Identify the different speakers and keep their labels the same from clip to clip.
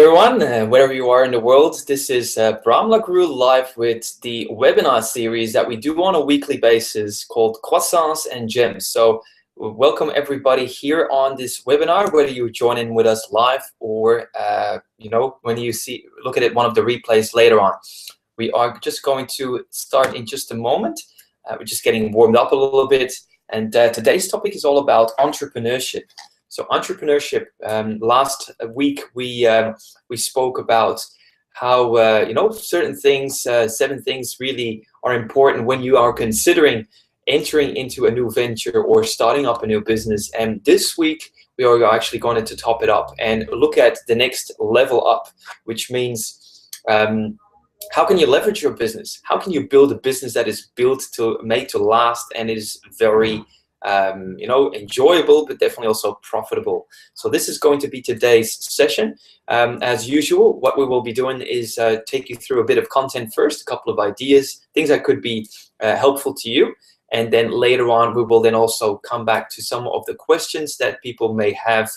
Speaker 1: everyone, wherever you are in the world. This is Bram Lagrou live with the webinar series that we do on a weekly basis called Croissants and Gems. So welcome everybody here on this webinar, whether you join in with us live or when you look at it, one of the replays later on. We are just going to start in just a moment. We're just getting warmed up a little bit, and today's topic is all about entrepreneurship. So entrepreneurship. Last week we spoke about how certain things, 7 things really are important when you are considering entering into a new venture or starting up a new business. And this week we are actually going to top it up and look at the next level up, which means how can you leverage your business? How can you build a business that is made to last and is very enjoyable, but definitely also profitable. So this is going to be today's session. As usual, what we will be doing is take you through a bit of content first, a couple of ideas, things that could be helpful to you. And then later on, we will then also come back to some of the questions that people may have,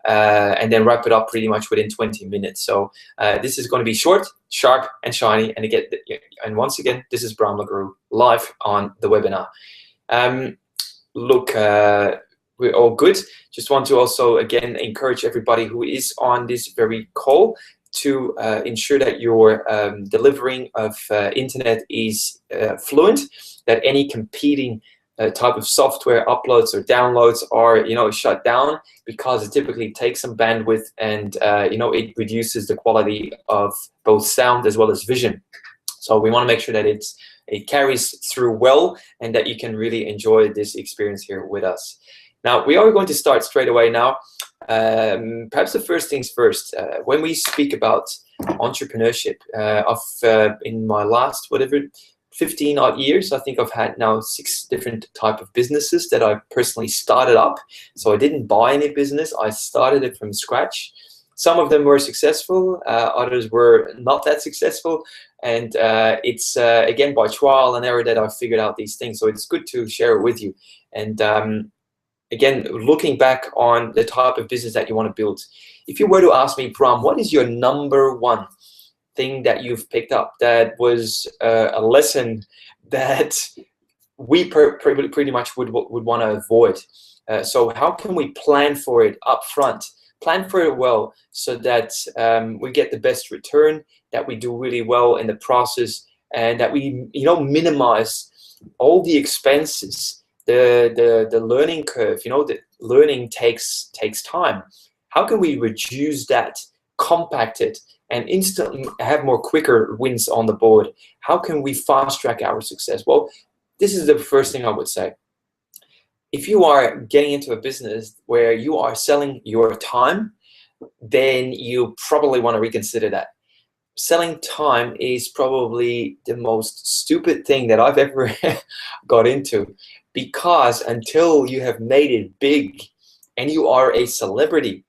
Speaker 1: and then wrap it up pretty much within 20 minutes. So this is going to be short, sharp, and shiny. And once again, this is Bram Lagrou live on the webinar. Look, we're all good. Just want to also, again, encourage everybody who is on this very call to ensure that your delivering of internet is fluent, that any competing type of software uploads or downloads are, shut down, because it typically takes some bandwidth and, it reduces the quality of both sound as well as vision. So we want to make sure that it carries through well and that you can really enjoy this experience here with us. Now, we are going to start straight away now. Perhaps the first things first. When we speak about entrepreneurship, in my last, 15 odd years, I think I've had now 6 different type of businesses that I personally started up. So I didn't buy any business. I started it from scratch. Some of them were successful, others were not that successful. And it's, again, by trial and error that I've figured out these things. So it's good to share it with you. And again, looking back on the type of business that you want to build, if you were to ask me, Bram, what is your #1 thing that you've picked up that was a lesson that we pretty much would want to avoid? So how can we plan for it up front? Plan for it well so that we get the best return, that we do really well in the process, and that we minimize all the expenses, the learning curve. The learning takes time. How can we reduce that, compact it, and instantly have more quicker wins on the board? How can we fast track our success? Well, this is the first thing I would say. If you are getting into a business where you are selling your time, then you probably want to reconsider that. Selling time is probably the most stupid thing that I've ever got into, because until you have made it big and you are a celebrity,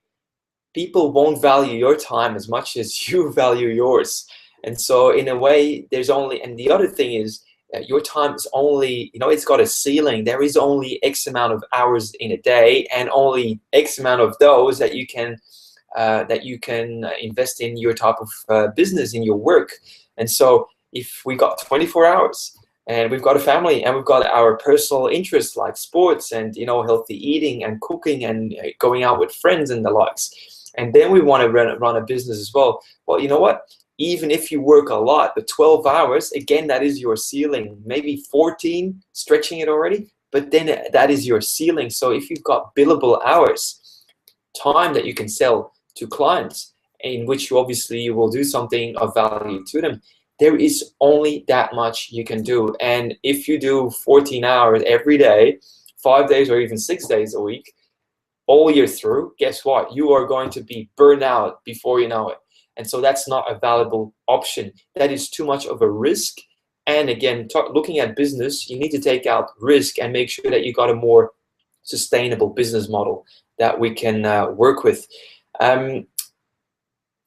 Speaker 1: people won't value your time as much as you value yours. And so in a way, and the other thing is, your time is only, it's got a ceiling. There is only X amount of hours in a day, and only X amount of those that you can invest in your type of business, in your work. And so if we got 24 hours and we've got a family and we've got our personal interests like sports and healthy eating and cooking and going out with friends and the likes, and then we want to run a business as well, well, you know what? Even if you work a lot, the 12 hours, again, that is your ceiling. Maybe 14, stretching it already, but then that is your ceiling. So if you've got billable hours, time that you can sell to clients, in which you will do something of value to them, there is only that much you can do. And if you do 14 hours every day, 5 days or even 6 days a week, all year through, guess what? You are going to be burned out before you know it. And so that's not a valuable option. That is too much of a risk. And again, looking at business, you need to take out risk and make sure that you got a more sustainable business model that we can work with.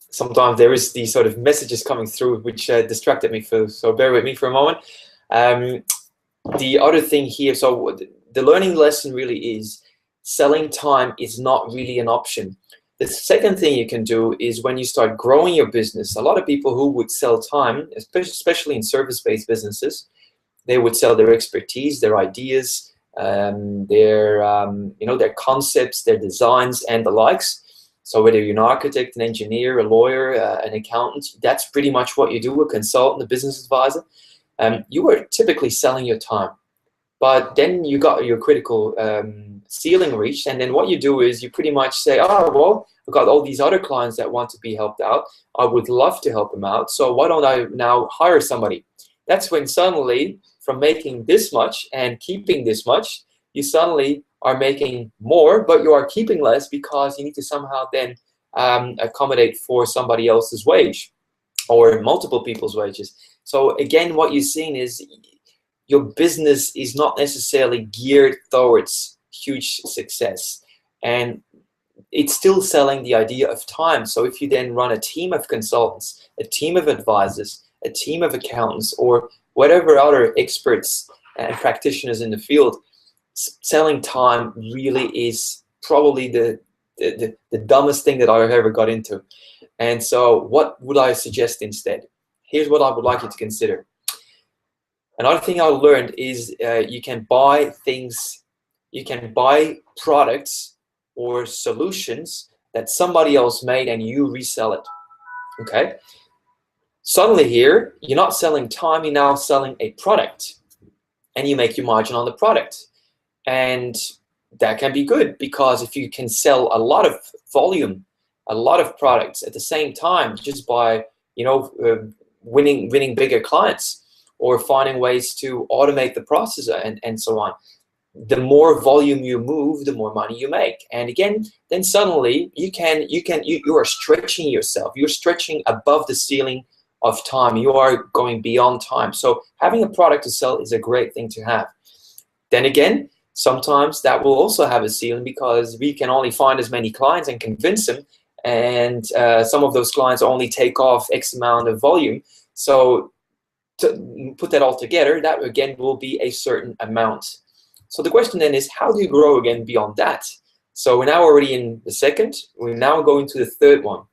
Speaker 1: Sometimes there is these sort of messages coming through which distracted me, so bear with me for a moment. The other thing here, so the learning lesson really is selling time is not really an option. The second thing you can do is when you start growing your business, a lot of people who would sell time, especially in service-based businesses, they would sell their expertise, their ideas, their concepts, their designs, and the likes. So whether you're an architect, an engineer, a lawyer, an accountant, that's pretty much what you do, a consultant, a business advisor. You are typically selling your time. But then you got your critical ceiling reached, and then what you do is you pretty much say, oh, well, I've got all these other clients that want to be helped out. I would love to help them out, so why don't I now hire somebody? That's when suddenly, from making this much and keeping this much, you suddenly are making more, but you are keeping less because you need to somehow then accommodate for somebody else's wage or multiple people's wages. So again, what you're seeing is your business is not necessarily geared towards huge success, and it's still selling the idea of time. So if you then run a team of consultants, a team of advisors, a team of accountants, or whatever other experts and practitioners in the field, selling time really is probably the dumbest thing that I've ever got into. And so what would I suggest instead? Here's what I would like you to consider. Another thing I learned is you can buy things, you can buy products or solutions that somebody else made and you resell it, okay? Suddenly here, you're not selling time, you're now selling a product, and you make your margin on the product. And that can be good, because if you can sell a lot of volume, a lot of products at the same time, just by winning bigger clients or finding ways to automate the process and so on, the more volume you move, the more money you make. And again, then suddenly you are stretching yourself. You're stretching above the ceiling of time. You are going beyond time. So having a product to sell is a great thing to have. Then again, sometimes that will also have a ceiling, because we can only find as many clients and convince them, and some of those clients only take off X amount of volume. So to put that all together, that again will be a certain amount. So the question then is, how do you grow again beyond that? So we're now already in the second. We're now going to the third one.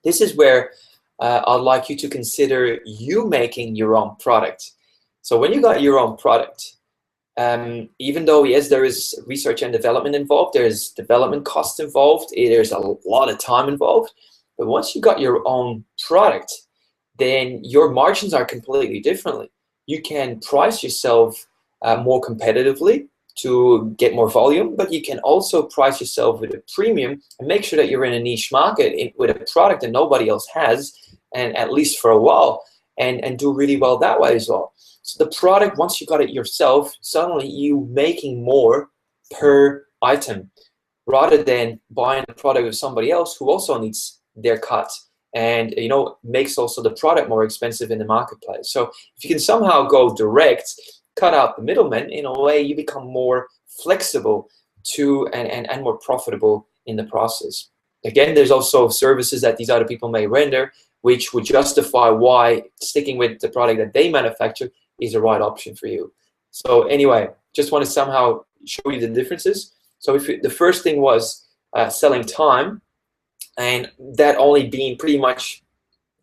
Speaker 1: This is where I'd like you to consider you making your own product. So when you got your own product, even though, yes, there is research and development involved, there's development cost involved, there's a lot of time involved, but once you got your own product, then your margins are completely differently. You can price yourself more competitively to get more volume, but you can also price yourself with a premium and make sure that you're in a niche market with a product that nobody else has, and at least for a while, and do really well that way as well. So the product, once you got it yourself, suddenly you making more per item, rather than buying the product of somebody else who also needs their cut, and makes also the product more expensive in the marketplace. So if you can somehow go direct, cut out the middlemen, in a way you become more flexible to and more profitable in the process. Again, there's also services that these other people may render, which would justify why sticking with the product that they manufacture is the right option for you. So anyway, just want to somehow show you the differences. So if the first thing was selling time, and that only being pretty much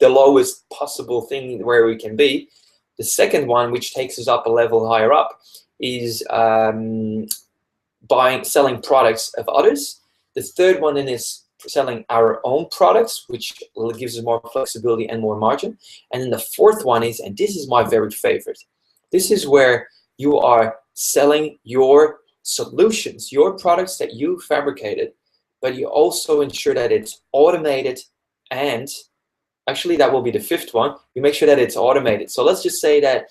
Speaker 1: the lowest possible thing where we can be. The second one, which takes us up a level higher up, is selling products of others. The third one then is selling our own products, which gives us more flexibility and more margin. And then the fourth one is, and this is my very favorite, this is where you are selling your solutions, your products that you fabricated, but you also ensure that it's automated, and actually that will be the fifth one. You make sure that it's automated. So let's just say that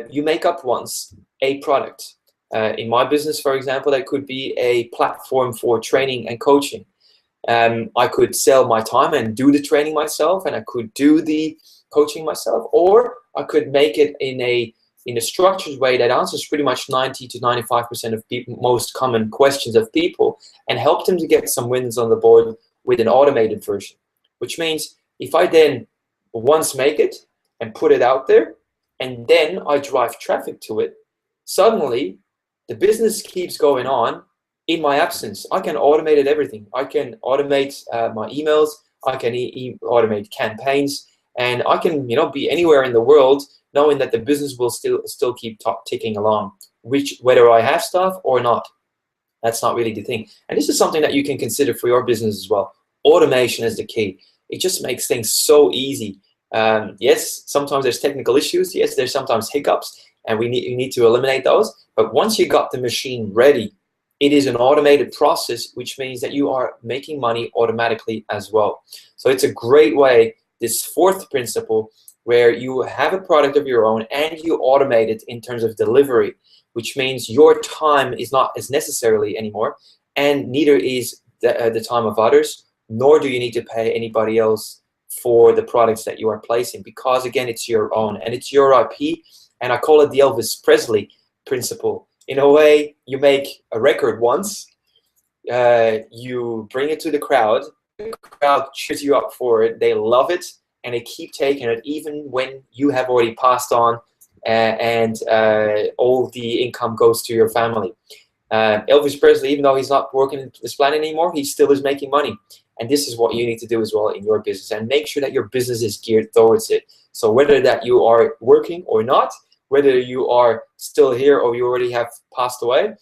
Speaker 1: you make up once a product. In my business, for example, that could be a platform for training and coaching. I could sell my time and do the training myself, and I could do the coaching myself, or I could make it in a structured way that answers pretty much 90 to 95% of most common questions of people, and help them to get some wins on the board with an automated version. Which means if I then once make it and put it out there, and then I drive traffic to it, suddenly the business keeps going on in my absence, I can automate everything. I can automate my emails. I can automate campaigns, and I can, be anywhere in the world, knowing that the business will still keep ticking along, whether I have staff or not. That's not really the thing. And this is something that you can consider for your business as well. Automation is the key. It just makes things so easy. Yes, sometimes there's technical issues. Yes, there's sometimes hiccups, and you need to eliminate those. But once you got the machine ready, it is an automated process, which means that you are making money automatically as well. So it's a great way, this fourth principle, where you have a product of your own and you automate it in terms of delivery, which means your time is not as necessarily anymore, and neither is the time of others, nor do you need to pay anybody else for the products that you are placing, because again, it's your own and it's your IP. And I call it the Elvis Presley principle. In a way, you make a record once, you bring it to the crowd cheers you up for it, they love it, and they keep taking it even when you have already passed on, and all the income goes to your family. Elvis Presley, even though he's not working this planet anymore, he still is making money. And this is what you need to do as well in your business, and make sure that your business is geared towards it. So whether that you are working or not, whether you are still here or you already have passed away,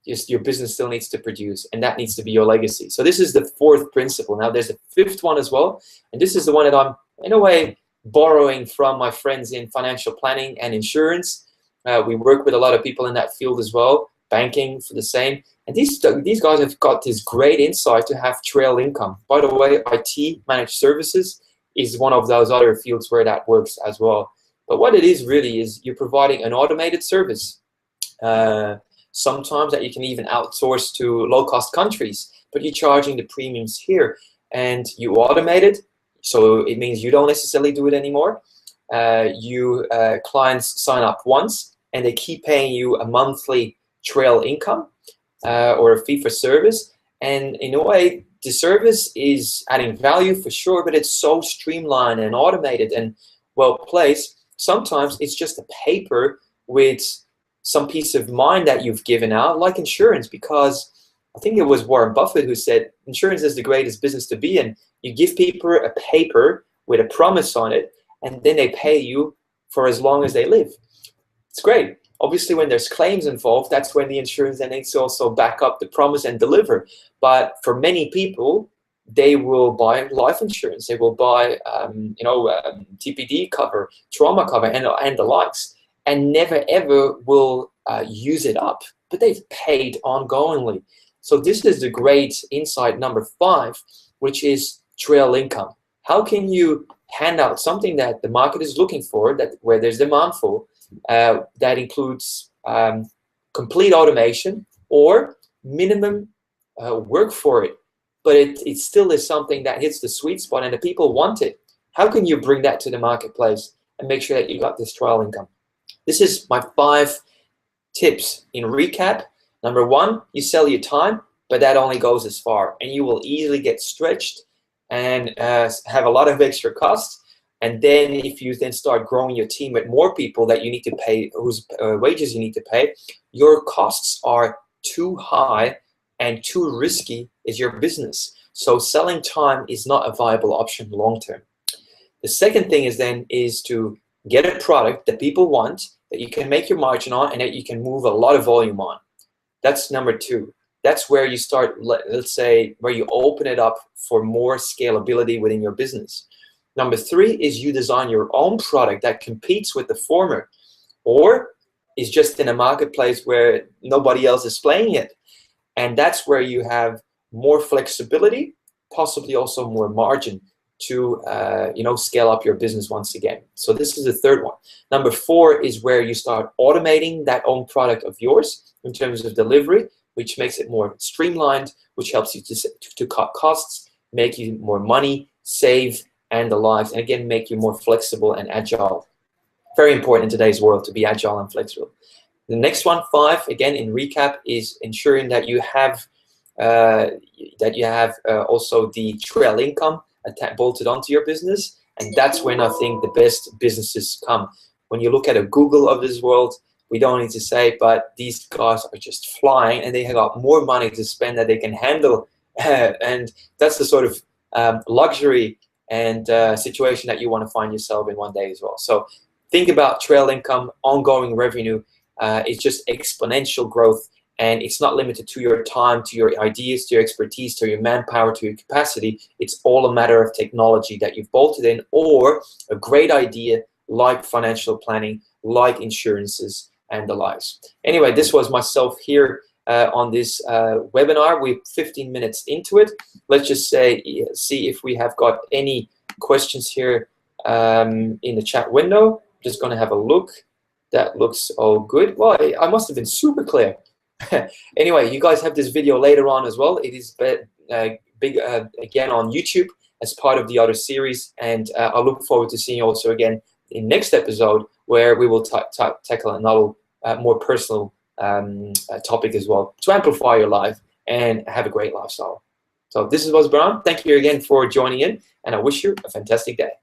Speaker 1: your business still needs to produce, and that needs to be your legacy. So this is the fourth principle. Now there's a fifth one as well, and this is the one that I'm in a way borrowing from my friends in financial planning and insurance. We work with a lot of people in that field as well, banking for the same. And these guys have got this great insight to have trail income. By the way, IT, managed services, is one of those other fields where that works as well. But what it is really is you're providing an automated service. Sometimes that you can even outsource to low-cost countries, but you're charging the premiums here, and you automate it, so it means you don't necessarily do it anymore. Clients sign up once, and they keep paying you a monthly trail income or a fee for service. And in a way, the service is adding value for sure, but it's so streamlined and automated and well placed. Sometimes it's just a paper with some peace of mind that you've given out, like insurance, because I think it was Warren Buffett who said insurance is the greatest business to be in. You give people a paper with a promise on it, and then they pay you for as long as they live. It's great. Obviously, when there's claims involved, that's when the insurance then needs to also back up the promise and deliver. But for many people, they will buy life insurance. They will buy, TPD cover, trauma cover, and the likes, and never ever will use it up. But they've paid ongoingly. So this is the great insight number 5, which is trail income. How can you hand out something that the market is looking for, where there's demand for, that includes complete automation or minimum work for it, but it still is something that hits the sweet spot and the people want it? How can you bring that to the marketplace and make sure that you got this trail income? This is my 5 tips in recap. Number 1, you sell your time, but that only goes as far, and you will easily get stretched and have a lot of extra costs. And then if you then start growing your team with more people that you need to pay, whose wages you need to pay, your costs are too high and too risky is your business. So selling time is not a viable option long term. The second thing is to get a product that people want, that you can make your margin on, and that you can move a lot of volume on. That's number 2. That's where you start, let's say, where you open it up for more scalability within your business. Number 3 is you design your own product that competes with the former, or is just in a marketplace where nobody else is playing it. And that's where you have more flexibility, possibly also more margin to scale up your business once again. So this is the third one. Number 4 is where you start automating that own product of yours in terms of delivery, which makes it more streamlined, which helps you to cut costs, make you more money, save, and the lives, and again, make you more flexible and agile. Very important in today's world to be agile and flexible. The next one, 5, again in recap, is ensuring that you have also the trail income bolted onto your business, and that's when I think the best businesses come. When you look at a Google of this world, we don't need to say, but these guys are just flying, and they have got more money to spend that they can handle. And that's the sort of luxury and situation that you want to find yourself in one day as well. So think about trail income, ongoing revenue. It's just exponential growth, and it's not limited to your time, to your ideas, to your expertise, to your manpower, to your capacity. It's all a matter of technology that you've bolted in, or a great idea like financial planning, like insurances, and the likes. Anyway, this was myself here on this webinar. We're 15 minutes into it. Let's just see if we have got any questions here in the chat window. Just going to have a look. That looks all good. Well, I must have been super clear. Anyway, you guys have this video later on as well. It is big again on YouTube as part of the other series, and I look forward to seeing you also again in next episode, where we will tackle another more personal topic as well, to amplify your life and have a great lifestyle. So this was Bram. Thank you again for joining in, and I wish you a fantastic day.